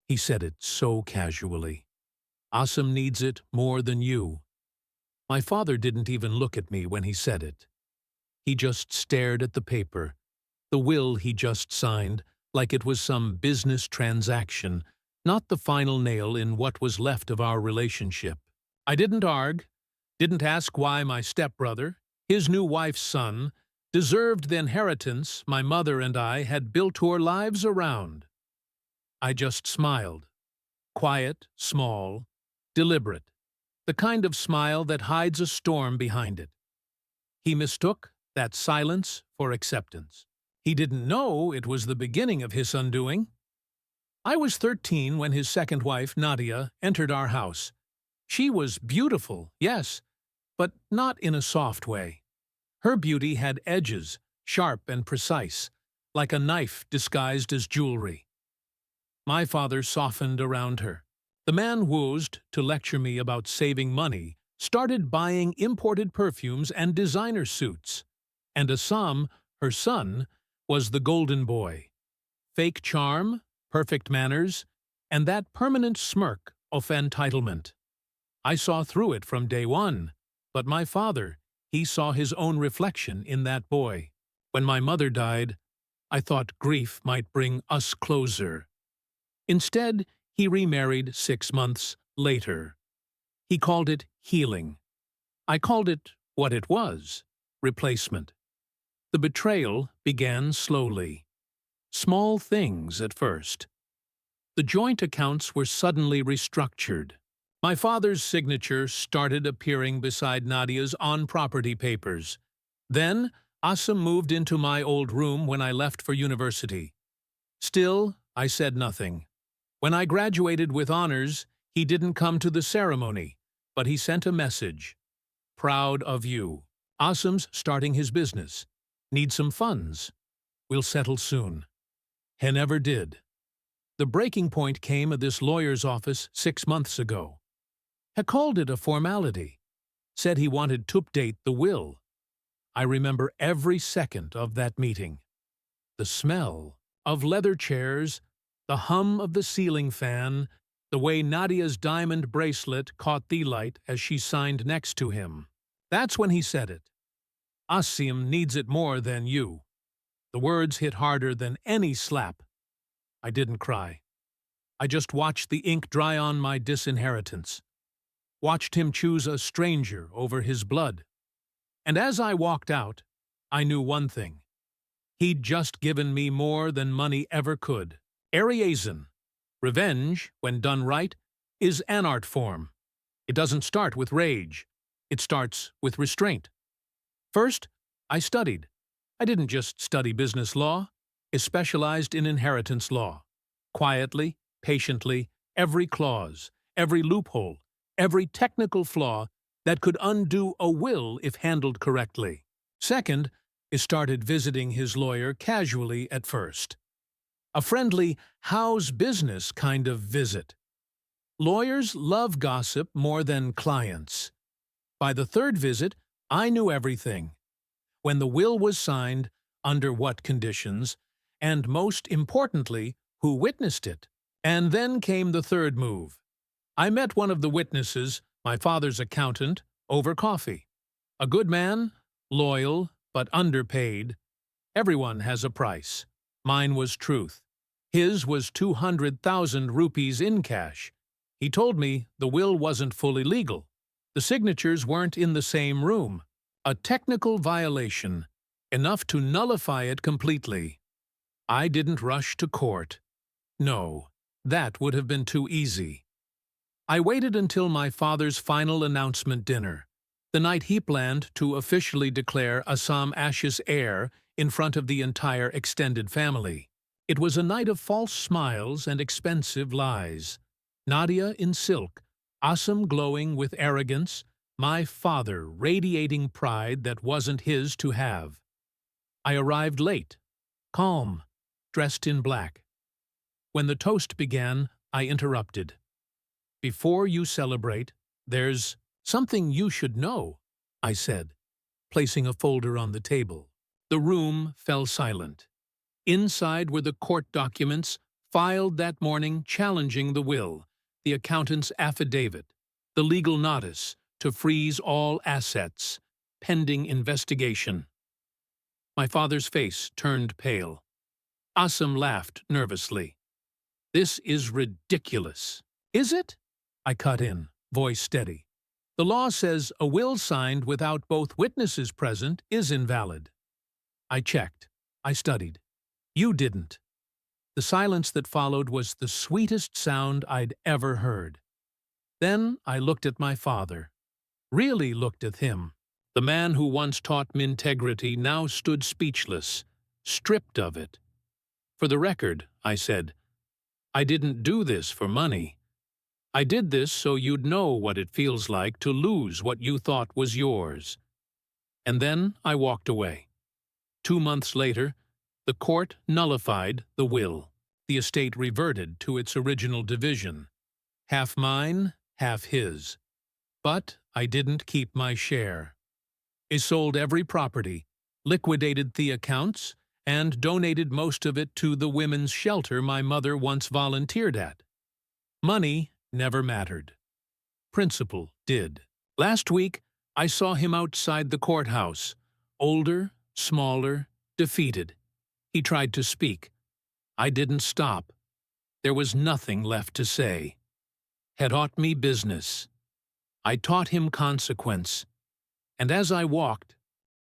He said it so casually. Asim needs it more than you. My father didn't even look at me when he said it. He just stared at the paper, the will he just signed, like it was some business transaction, not the final nail in what was left of our relationship. I didn't argue, didn't ask why my stepbrother, his new wife's son, deserved the inheritance my mother and I had built our lives around. I just smiled. Quiet, small, deliberate. The kind of smile that hides a storm behind it. He mistook that silence for acceptance. He didn't know it was the beginning of his undoing. I was 13 when his second wife, Nadia, entered our house. She was beautiful, yes, but not in a soft way. Her beauty had edges, sharp and precise, like a knife disguised as jewelry. My father softened around her. The man woozed to lecture me about saving money, started buying imported perfumes and designer suits. And Assam, her son, was the golden boy. Fake charm, perfect manners, and that permanent smirk of entitlement. I saw through it from day one, but my father, he saw his own reflection in that boy. When my mother died, I thought grief might bring us closer. Instead, he remarried 6 months later. He called it healing. I called it what it was, replacement. The betrayal began slowly. Small things at first. The joint accounts were suddenly restructured. My father's signature started appearing beside Nadia's on-property papers. Then, Asim moved into my old room when I left for university. Still, I said nothing. When I graduated with honors, he didn't come to the ceremony, but he sent a message. Proud of you. Asim's starting his business. Need some funds. We'll settle soon. He never did. The breaking point came at this lawyer's office 6 months ago. He called it a formality. Said he wanted to update the will. I remember every second of that meeting. The smell of leather chairs, the hum of the ceiling fan, the way Nadia's diamond bracelet caught the light as she signed next to him. That's when he said it. Asim needs it more than you. The words hit harder than any slap. I didn't cry. I just watched the ink dry on my disinheritance. Watched him choose a stranger over his blood. And as I walked out, I knew one thing. He'd just given me more than money ever could. Ariasan. Revenge, when done right, is an art form. It doesn't start with rage. It starts with restraint. First, I studied. I didn't just study business law. I specialized in inheritance law. Quietly, patiently, every clause, every loophole, every technical flaw that could undo a will if handled correctly. Second, I started visiting his lawyer casually at first. A friendly, how's business kind of visit. Lawyers love gossip more than clients. By the third visit, I knew everything. When the will was signed, under what conditions, and most importantly, who witnessed it. And then came the third move. I met one of the witnesses, my father's accountant, over coffee. A good man, loyal, but underpaid. Everyone has a price. Mine was truth. His was 200,000 rupees in cash. He told me the will wasn't fully legal. The signatures weren't in the same room. A technical violation, enough to nullify it completely. I didn't rush to court. No, that would have been too easy. I waited until my father's final announcement dinner, the night he planned to officially declare Assam Ash's heir in front of the entire extended family. It was a night of false smiles and expensive lies. Nadia in silk, Assam glowing with arrogance, my father radiating pride that wasn't his to have. I arrived late, calm, dressed in black. When the toast began, I interrupted. Before you celebrate, there's something you should know, I said, placing a folder on the table. The room fell silent. Inside were the court documents, filed that morning challenging the will, the accountant's affidavit, the legal notice to freeze all assets, pending investigation. My father's face turned pale. Asim laughed nervously. "This is ridiculous." "Is it?" I cut in, voice steady. "The law says a will signed without both witnesses present is invalid." I checked. I studied. "You didn't." The silence that followed was the sweetest sound I'd ever heard. Then I looked at my father. Really looked at him. The man who once taught me integrity now stood speechless, stripped of it. "For the record," I said, "I didn't do this for money. I did this so you'd know what it feels like to lose what you thought was yours." And then I walked away. 2 months later, the court nullified the will. The estate reverted to its original division. Half mine, half his. But I didn't keep my share. I sold every property, liquidated the accounts, and donated most of it to the women's shelter my mother once volunteered at. Money never mattered. Principle did. Last week, I saw him outside the courthouse, older, smaller, defeated. He tried to speak. I didn't stop. There was nothing left to say. Had taught me business. I taught him consequence. And as I walked,